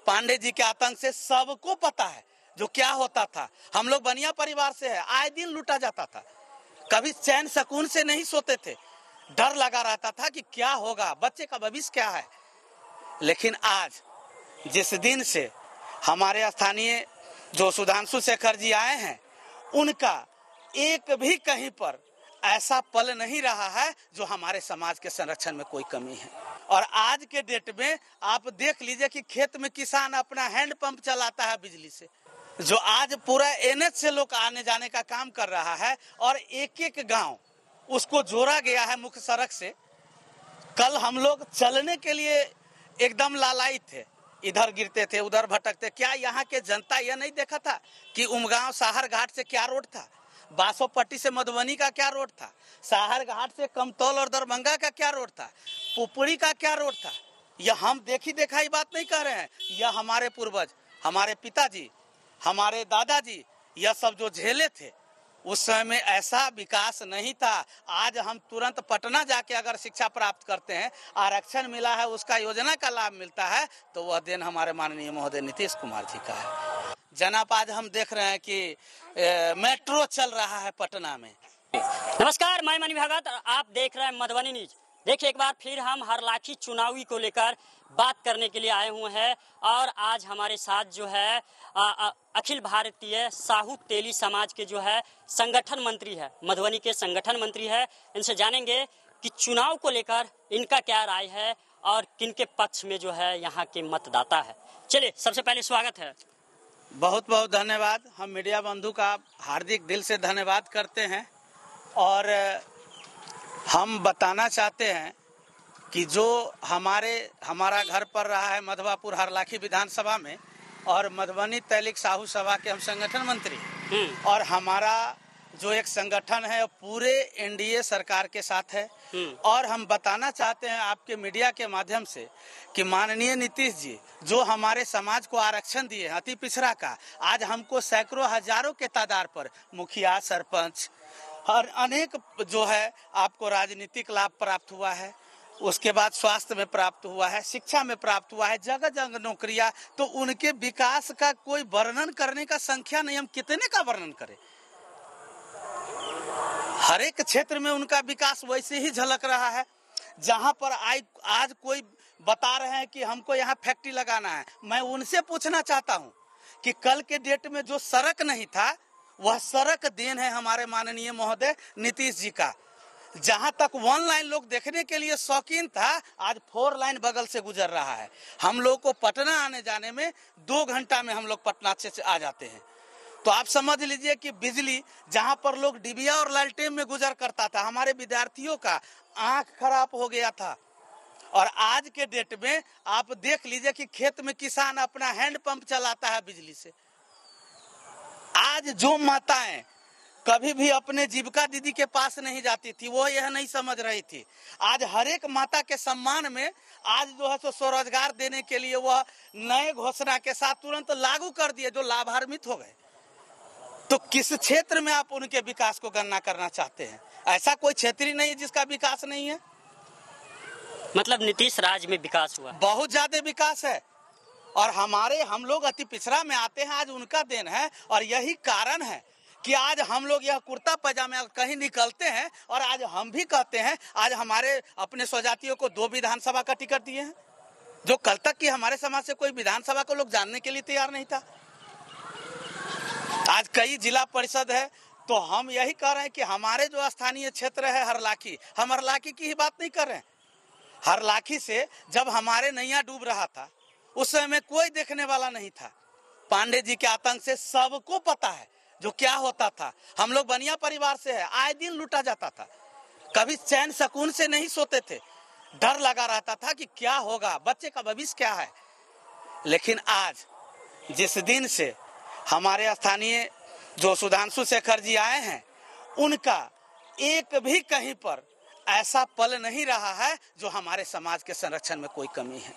पांडे जी के आतंक से सबको पता है जो क्या होता था। हम लोग बनिया परिवार से है, आए दिन लूटा जाता था, कभी चैन सुकून से नहीं सोते थे, डर लगा रहता था कि क्या होगा, बच्चे का भविष्य क्या है। लेकिन आज जिस दिन से हमारे स्थानीय जो सुधांशु शेखर जी आए हैं, उनका एक भी कहीं पर ऐसा पल नहीं रहा है जो हमारे समाज के संरक्षण में कोई कमी है। और आज के डेट में आप देख लीजिए कि खेत में किसान अपना हैंड पंप चलाता है बिजली से, जो आज पूरा एनएच से लोग आने जाने का काम कर रहा है और एक एक गांव उसको जोड़ा गया है मुख्य सड़क से। कल हम लोग चलने के लिए एकदम लालायित थे, इधर गिरते थे उधर भटकते। क्या यहाँ के जनता यह नहीं देखा था कि उमगांव साहर घाट से क्या रोड था, बासोपट्टी से मधुबनी का क्या रोड था, साहर घाट से कमतौल और दरभंगा का क्या रोड था, पुपड़ी का क्या रोड था। यह हम देखी देखाई बात नहीं कर रहे हैं, यह हमारे पूर्वज, हमारे पिताजी, हमारे दादाजी यह सब जो झेले थे उस समय में ऐसा विकास नहीं था। आज हम तुरंत पटना जाके अगर शिक्षा प्राप्त करते हैं, आरक्षण मिला है, उसका योजना का लाभ मिलता है, तो वह दिन हमारे माननीय महोदय नीतीश कुमार जी का है। जनाब आज हम देख रहे हैं कि मेट्रो चल रहा है पटना में। नमस्कार, मैं मनी भगत, आप देख रहे हैं मधुबनी न्यूज। देखिए एक बार फिर हम हरलाखी चुनावी को लेकर बात करने के लिए आए हुए हैं और आज हमारे साथ जो है अखिल भारतीय साहू तेली समाज के जो है संगठन मंत्री है, मधुबनी के संगठन मंत्री है। इनसे जानेंगे कि चुनाव को लेकर इनका क्या राय है और किनके पक्ष में जो है यहाँ के मतदाता है। चलिए सबसे पहले स्वागत है। बहुत बहुत धन्यवाद। हम मीडिया बंधु का हार्दिक दिल से धन्यवाद करते हैं और हम बताना चाहते हैं कि जो हमारा घर पड़ रहा है मधवापुर हरलाखी विधानसभा में और मधुबनी तैलिक साहू सभा के हम संगठन मंत्री और हमारा जो एक संगठन है पूरे एनडीए सरकार के साथ है। और हम बताना चाहते हैं आपके मीडिया के माध्यम से कि माननीय नीतीश जी जो हमारे समाज को आरक्षण दिए अति पिछड़ा का, आज हमको सैकड़ों हजारों के तादाद पर मुखिया, सरपंच और अनेक जो है आपको राजनीतिक लाभ प्राप्त हुआ है, उसके बाद स्वास्थ्य में प्राप्त हुआ है, शिक्षा में प्राप्त हुआ है, जगह जगह नौकरियां। तो उनके विकास का कोई वर्णन करने का संख्या नहीं, हम कितने का वर्णन करें। हर एक क्षेत्र में उनका विकास वैसे ही झलक रहा है। जहां पर आज कोई बता रहे हैं कि हमको यहाँ फैक्ट्री लगाना है, मैं उनसे पूछना चाहता हूँ कि कल के डेट में जो सड़क नहीं था वह सड़क देन है हमारे माननीय महोदय नीतीश जी का। जहां तक 1 लाइन लोग देखने के लिए शौकीन था, आज 4 लाइन बगल से गुजर रहा है। हम लोग को पटना आने जाने में 2 घंटा में हम लोग पटना से आ जाते हैं। तो आप समझ लीजिए कि बिजली जहां पर लोग डिबिया और लालटेन में गुजर करता था, हमारे विद्यार्थियों का आंख खराब हो गया था। और आज के डेट में आप देख लीजिए कि खेत में किसान अपना हैंड पंप चलाता है बिजली से। आज जो माताएं कभी भी अपने जीविका दीदी के पास नहीं जाती थी, वो यह नहीं समझ रही थी। आज हर एक माता के सम्मान में आज जो है सो स्वरोजगार देने के लिए वह नए घोषणा के साथ तुरंत लागू कर दिए, जो लाभान्वित हो गए। तो किस क्षेत्र में आप उनके विकास को गणना करना चाहते हैं? ऐसा कोई क्षेत्र ही नहीं है जिसका विकास नहीं है। मतलब नीतीश राज में विकास हुआ, बहुत ज्यादा विकास है। और हम लोग अति पिछड़ा में आते हैं, आज उनका देन है। और यही कारण है कि आज हम लोग यह कुर्ता पैजामा कहीं निकलते हैं और आज हम भी कहते हैं, आज हमारे अपने स्वजातियों को 2 विधानसभा का टिकट दिए हैं, जो कल तक की हमारे समाज से कोई विधानसभा को लोग जानने के लिए तैयार नहीं था। आज कई जिला परिषद है। तो हम यही कह रहे हैं कि हमारे जो स्थानीय क्षेत्र है हरलाखी, हम हरलाखी की ही बात नहीं कर रहे हैं। हरलाखी से जब हमारे नैया डूब रहा था उस समय कोई देखने वाला नहीं था। पांडे जी के आतंक से सबको पता है जो क्या होता था। हम लोग बनिया परिवार से है, आए दिन लूटा जाता था, कभी चैन सुकून से नहीं सोते थे, डर लगा रहता था कि क्या होगा, बच्चे का भविष्य क्या है। लेकिन आज जिस दिन से हमारे स्थानीय जो सुधांशु शेखर जी आए हैं, उनका एक भी कहीं पर ऐसा पल नहीं रहा है जो हमारे समाज के संरक्षण में कोई कमी है।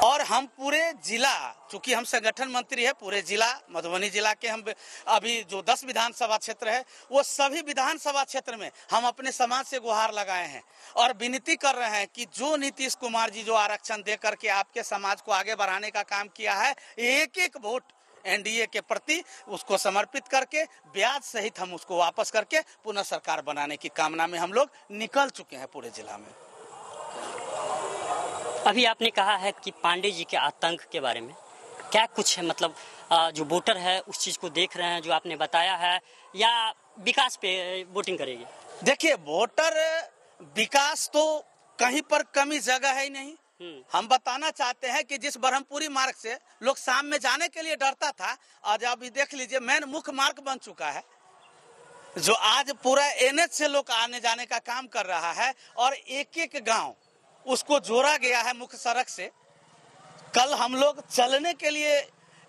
और हम पूरे जिला, चूंकि हम संगठन मंत्री है, पूरे जिला मधुबनी जिला के हम अभी जो 10 विधानसभा क्षेत्र है, वो सभी विधानसभा क्षेत्र में हम अपने समाज से गुहार लगाए हैं और विनती कर रहे हैं कि जो नीतीश कुमार जी जो आरक्षण दे करके आपके समाज को आगे बढ़ाने का काम किया है, एक एक वोट एनडीए के प्रति उसको समर्पित करके ब्याज सहित हम उसको वापस करके पुनः सरकार बनाने की कामना में हम लोग निकल चुके हैं पूरे जिला में। अभी आपने कहा है कि पांडे जी के आतंक के बारे में क्या कुछ है, मतलब जो वोटर है उस चीज को देख रहे हैं जो आपने बताया है, या विकास पे वोटिंग करेगी? देखिए, वोटर विकास तो कहीं पर कमी जगह है ही नहीं। हम बताना चाहते हैं कि जिस ब्रह्मपुरी मार्ग से लोग शाम में जाने के लिए डरता था, आज अभी देख लीजिए मेन मुख्य मार्ग बन चुका है, जो आज पूरा एनएच से लोग आने जाने का काम कर रहा है और एक एक गांव उसको जोड़ा गया है मुख्य सड़क से। कल हम लोग चलने के लिए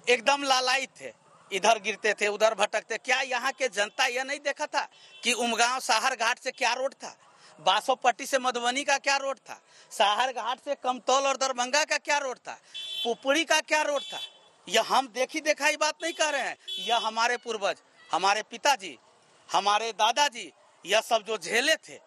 एकदम लालायित थे, इधर गिरते थे उधर भटकते। क्या यहाँ के जनता यह नहीं देखा था कि उमगांव साहर घाट से क्या रोड था, बासोपट्टी से मधुबनी का क्या रोड था, साहर घाट से कमतौल और दरभंगा का क्या रोड था, पुपड़ी का क्या रोड था? यह हम देखी दिखाई बात नहीं कर रहे हैं। यह हमारे पूर्वज, हमारे पिताजी, हमारे दादाजी, यह सब जो झेले थे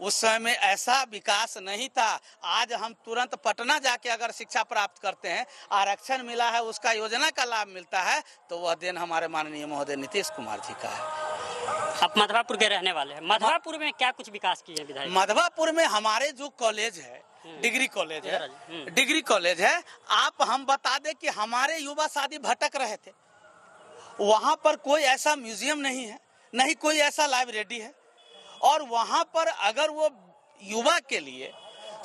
उस समय में ऐसा विकास नहीं था। आज हम तुरंत पटना जाके अगर शिक्षा प्राप्त करते हैं, आरक्षण मिला है, उसका योजना का लाभ मिलता है, तो वह दिन हमारे माननीय महोदय नीतीश कुमार जी का है। आप मधवापुर के रहने वाले हैं, मधवापुर में क्या कुछ विकास किए विधायक? मधवापुर में हमारे जो कॉलेज है, डिग्री कॉलेज है, आप हम बता दें कि हमारे युवा शादी भटक रहे थे, वहां पर कोई ऐसा म्यूजियम नहीं है, नहीं कोई ऐसा लाइब्रेरी है, और वहां पर अगर वो युवा के लिए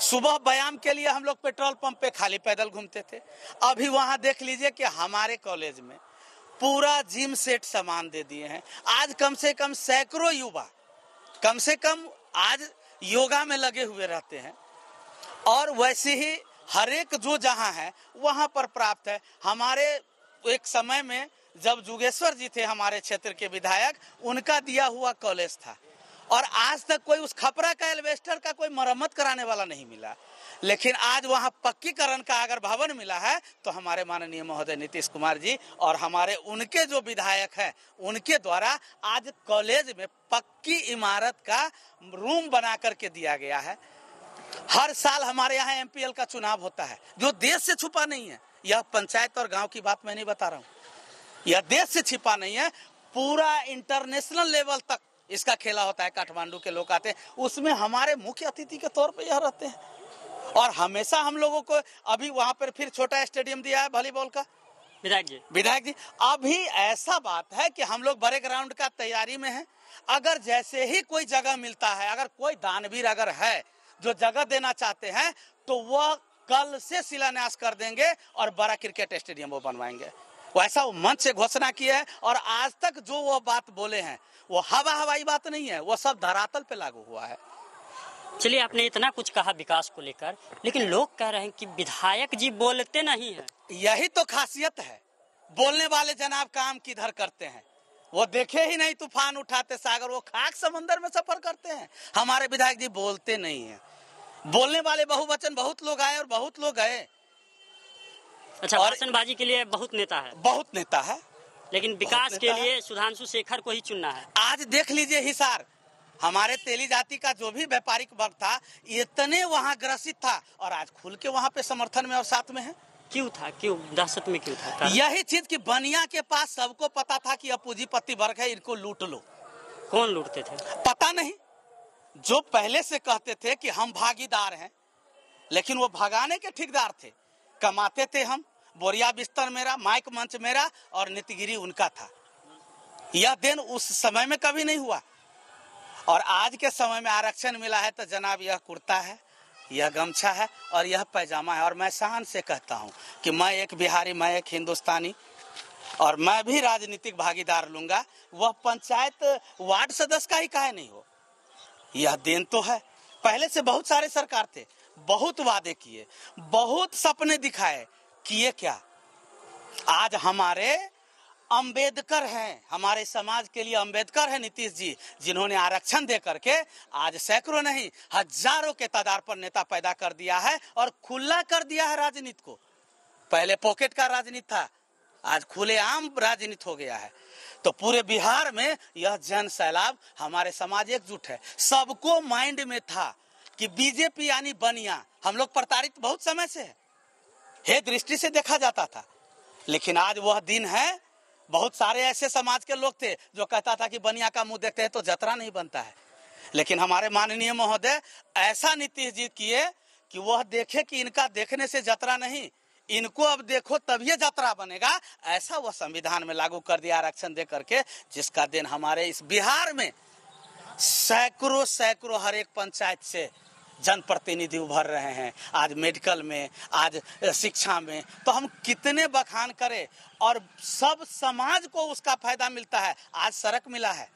सुबह व्यायाम के लिए हम लोग पेट्रोल पंप पे खाली पैदल घूमते थे। अभी वहां देख लीजिए कि हमारे कॉलेज में पूरा जिम सेट सामान दे दिए हैं। आज कम से कम सैकड़ों युवा कम से कम आज योगा में लगे हुए रहते हैं, और वैसे ही हर एक जो जहां है वहां पर प्राप्त है। हमारे एक समय में जब जुगेश्वर जी थे हमारे क्षेत्र के विधायक, उनका दिया हुआ कॉलेज था, और आज तक कोई उस खपरा का एल्वेस्टर का कोई मरम्मत कराने वाला नहीं मिला। लेकिन आज वहां पक्कीकरण का अगर भवन मिला है तो हमारे माननीय महोदय नीतीश कुमार जी और हमारे उनके जो विधायक हैं उनके द्वारा आज कॉलेज में पक्की इमारत का रूम बना करके दिया गया है। हर साल हमारे यहाँ एमपीएल का चुनाव होता है, जो देश से छुपा नहीं है। यह पंचायत और गांव की बात मैं नहीं बता रहा हूँ, यह देश से छिपा नहीं है, पूरा इंटरनेशनल लेवल तक इसका खेला होता है। काठमांडू के लोग आते हैं, उसमें हमारे मुख्य अतिथि के तौर पे यह रहते हैं, और हमेशा हम लोगों को अभी वहां पर फिर छोटा स्टेडियम दिया है वॉलीबॉल का विधायक जी। अभी ऐसा बात है कि हम लोग बड़े ग्राउंड का तैयारी में है। अगर जैसे ही कोई जगह मिलता है, अगर कोई दानवीर अगर है जो जगह देना चाहते हैं, तो वह कल से शिलान्यास कर देंगे और बड़ा क्रिकेट स्टेडियम वो बनवाएंगे। वैसा वो मंच से घोषणा की है, और आज तक जो वो बात बोले हैं वो हवाई बात नहीं है, वो सब धरातल पे लागू हुआ है। चलिए, आपने इतना कुछ कहा विकास को लेकर, लेकिन लोग कह रहे हैं कि विधायक जी बोलते नहीं हैं। यही तो खासियत है, बोलने वाले जनाब काम किधर करते हैं। वो देखे ही नहीं तूफान उठाते सागर, वो खाक समंदर में सफर करते हैं। हमारे विधायक जी बोलते नहीं हैं। बोलने वाले बहुवचन बहुत लोग आए और बहुत लोग गए। अच्छा, भाषणबाजी के लिए बहुत नेता है, लेकिन विकास के लिए सुधांशु शेखर को ही चुनना है। आज देख लीजिए हिसार, हमारे तेली जाति का जो भी व्यापारिक वर्ग था इतने वहाँ ग्रसित था, और आज खुल के वहाँ पे समर्थन में और साथ में है। क्यों था, क्यों दहशत में क्यों था? यही चीज कि बनिया के पास सबको पता था कि अब पूंजीपति वर्ग है, इनको लूट लो। कौन लूटते थे पता नहीं, जो पहले से कहते थे कि हम भागीदार हैं, लेकिन वो भगाने के ठेकेदार थे। कमाते थे हम, बोरिया बिस्तर मेरा, माइक मंच मेरा, और नितगिरी उनका था। यह दिन उस समय में कभी नहीं हुआ, और आज के समय में आरक्षण मिला है तो जनाब यह कुर्ता है, यह गमछा है और यह पैजामा है। और मैं शान से कहता हूं कि मैं एक बिहारी, मैं एक हिंदुस्तानी, और मैं भी राजनीतिक भागीदार लूंगा। वह पंचायत वार्ड सदस्य का ही काहे नहीं हो, यह दिन तो है। पहले से बहुत सारे सरकार थे, बहुत वादे किए, बहुत सपने दिखाए, किए क्या? आज हमारे अंबेडकर हैं, हमारे समाज के लिए अंबेडकर है नीतीश जी, जिन्होंने आरक्षण दे करके आज सैकड़ों नहीं हजारों के तादाद पर नेता पैदा कर दिया है और खुला कर दिया है राजनीति को। पहले पॉकेट का राजनीति था, आज खुलेआम राजनीति हो गया है। तो पूरे बिहार में यह जन सैलाब, हमारे समाज एकजुट है। सबको माइंड में था कि बीजेपी यानी बनिया, हम लोग प्रताड़ित बहुत समय से है, हे दृष्टि से देखा जाता था। लेकिन आज वह दिन है, बहुत सारे ऐसे समाज के लोग थे जो कहता था कि बनिया का मुंह देखते हैं तो जतरा नहीं बनता है। लेकिन हमारे माननीय महोदय ऐसा नीतीश जी किए कि वह देखे कि इनका देखने से जतरा नहीं, इनको अब देखो तभी जतरा बनेगा। ऐसा वह संविधान में लागू कर दिया आरक्षण दे करके, जिसका दिन हमारे इस बिहार में सैकड़ों हर एक पंचायत से जनप्रतिनिधि उभर रहे हैं। आज मेडिकल में, आज शिक्षा में, तो हम कितने बखान करें और सब समाज को उसका फायदा मिलता है। आज सड़क मिला है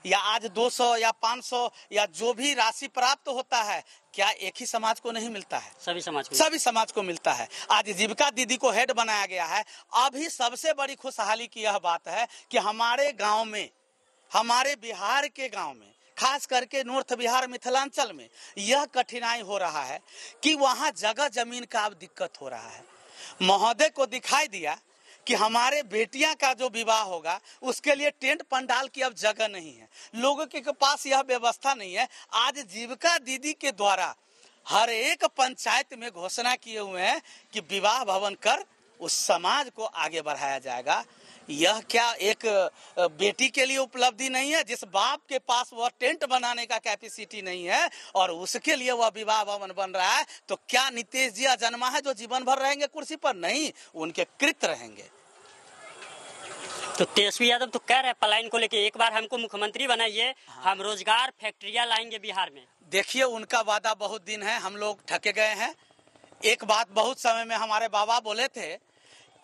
या आज 200 या 500 या जो भी राशि प्राप्त होता है, क्या एक ही समाज को नहीं मिलता है? सभी समाज को मिलता है। आज जीविका दीदी को हेड बनाया गया है। अभी सबसे बड़ी खुशहाली की यह बात है कि हमारे गांव में, हमारे बिहार के गांव में, खास करके नॉर्थ बिहार मिथिलांचल में यह कठिनाई हो रहा है कि वहां जगह जमीन का अब दिक्कत हो रहा है। महोदय को दिखाई दिया कि हमारे बेटियां का जो विवाह होगा उसके लिए टेंट पंडाल की अब जगह नहीं है, लोगों के पास यह व्यवस्था नहीं है। आज जीविका दीदी के द्वारा हर एक पंचायत में घोषणा किए हुए हैं कि विवाह भवन कर उस समाज को आगे बढ़ाया जाएगा। यह क्या एक बेटी के लिए उपलब्धि नहीं है? जिस बाप के पास वह टेंट बनाने का कैपेसिटी नहीं है और उसके लिए वह विवाह भवन बन रहा है, तो क्या नीतीश जी अजन्मा है जो जीवन भर रहेंगे कुर्सी पर? नहीं, उनके कृत रहेंगे। तो तेजस्वी यादव तो कह रहे हैं पलायन को लेके, एक बार हमको मुख्यमंत्री बनाइए, हम रोजगार फैक्ट्रियां लाएंगे बिहार में। देखिए, उनका वादा बहुत दिन है, हम लोग ठके गए हैं। एक बात बहुत समय में हमारे बाबा बोले थे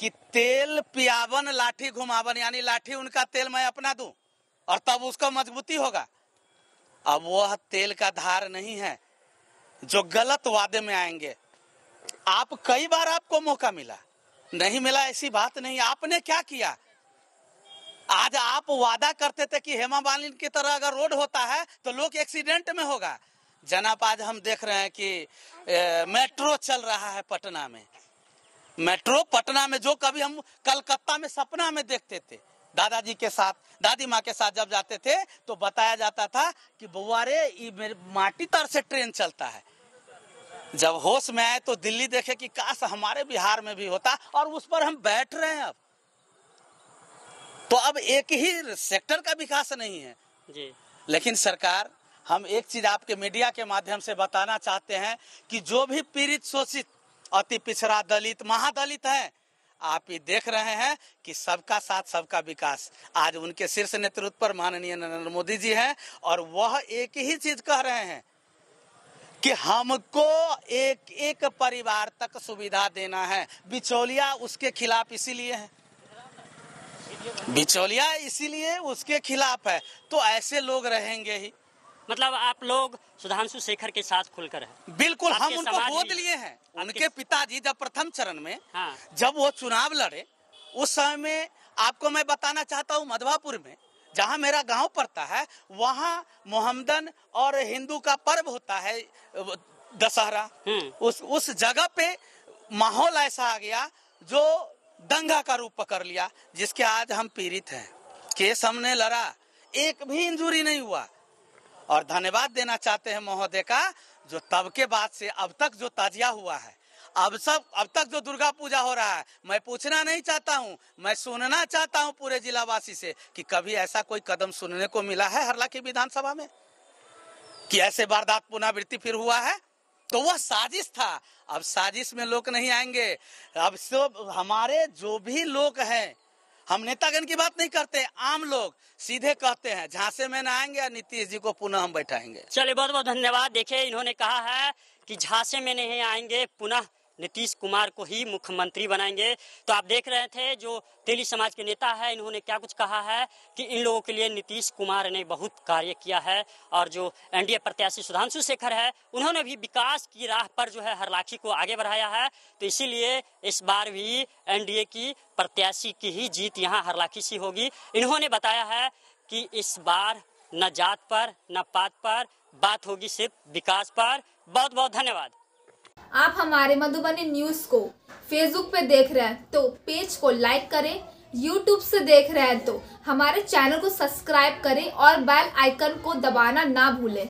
कि तेल पियावन लाठी घुमावन, यानी लाठी उनका तेल मैं अपना दूं और तब उसका मजबूती होगा। अब वह तेल का धार नहीं है जो गलत वादे में आएंगे। आप कई बार आपको मौका मिला, नहीं मिला ऐसी बात नहीं। आपने क्या किया? आज आप वादा करते थे कि हेमा मालिनी की तरह अगर रोड होता है तो लोग एक्सीडेंट में होगा। जनाब, आज हम देख रहे हैं कि मेट्रो चल रहा है पटना में। मेट्रो पटना में, जो कभी हम कलकत्ता में सपना में देखते थे, दादाजी के साथ, दादी माँ के साथ जब जाते थे तो बताया जाता था कि बुआ रे माटी तर से ट्रेन चलता है। जब होश में आए तो दिल्ली देखे कि काश हमारे बिहार में भी होता, और उस पर हम बैठ रहे हैं। अब तो अब एक ही सेक्टर का विकास नहीं है जी। लेकिन सरकार, हम एक चीज आपके मीडिया के माध्यम से बताना चाहते हैं कि जो भी पीड़ित, शोषित, अति पिछड़ा, दलित, महादलित है, आप ये देख रहे हैं कि सबका साथ सबका विकास। आज उनके शीर्ष नेतृत्व पर माननीय नरेंद्र मोदी जी हैं और वह एक ही चीज कह रहे हैं कि हमको एक एक परिवार तक सुविधा देना है। बिचौलिया उसके खिलाफ इसीलिए है, बिचौलिया इसीलिए उसके खिलाफ है। तो ऐसे लोग रहेंगे ही। मतलब आप लोग सुधांशु शेखर के साथ खुलकर है? बिल्कुल, हम उनको गोद लिए हैं। उनके पिताजी जब प्रथम चरण में, जब वो चुनाव लड़े, उस समय में आपको मैं बताना चाहता हूँ, मधवापुर में जहाँ मेरा गांव पड़ता है, वहाँ मोहम्मदन और हिंदू का पर्व होता है दशहरा। उस जगह पे माहौल ऐसा आ गया जो दंगा का रूप पकड़ लिया, जिसके आज हम पीड़ित हैं। केस हमने लड़ा, एक भी इंजुरी नहीं हुआ। और धन्यवाद देना चाहते हैं महोदय का, जो तब के बाद से अब तक जो ताजिया हुआ है, अब तक जो दुर्गा पूजा हो रहा है, मैं पूछना नहीं चाहता हूं, मैं सुनना चाहता हूं पूरे जिलावासी से कि कभी ऐसा कोई कदम सुनने को मिला है हरला की विधानसभा में कि ऐसे वारदात पुनरावृत्ति फिर हुआ है? तो वह साजिश था। अब साजिश में लोग नहीं आएंगे। अब सब हमारे जो भी लोग हैं, हम नेतागण की बात नहीं करते, आम लोग सीधे कहते हैं झांसे में न आएंगे और नीतीश जी को पुनः हम बैठाएंगे। चलिए, बहुत बहुत धन्यवाद। देखिए, इन्होंने कहा है कि झांसे में नहीं आएंगे, पुनः नीतीश कुमार को ही मुख्यमंत्री बनाएंगे। तो आप देख रहे थे जो तेली समाज के नेता है, इन्होंने क्या कुछ कहा है कि इन लोगों के लिए नीतीश कुमार ने बहुत कार्य किया है। और जो एनडीए प्रत्याशी सुधांशु शेखर है, उन्होंने भी विकास की राह पर जो है हरलाखी को आगे बढ़ाया है। तो इसीलिए इस बार भी एनडीए की प्रत्याशी की ही जीत यहाँ हरलाखी से होगी। इन्होंने बताया है कि इस बार न जात पर न पात पर बात होगी, सिर्फ विकास पर। बहुत बहुत धन्यवाद। आप हमारे मधुबनी न्यूज़ को फेसबुक पे देख रहे हैं तो पेज को लाइक करें, यूट्यूब से देख रहे हैं तो हमारे चैनल को सब्सक्राइब करें और बेल आइकन को दबाना ना भूलें।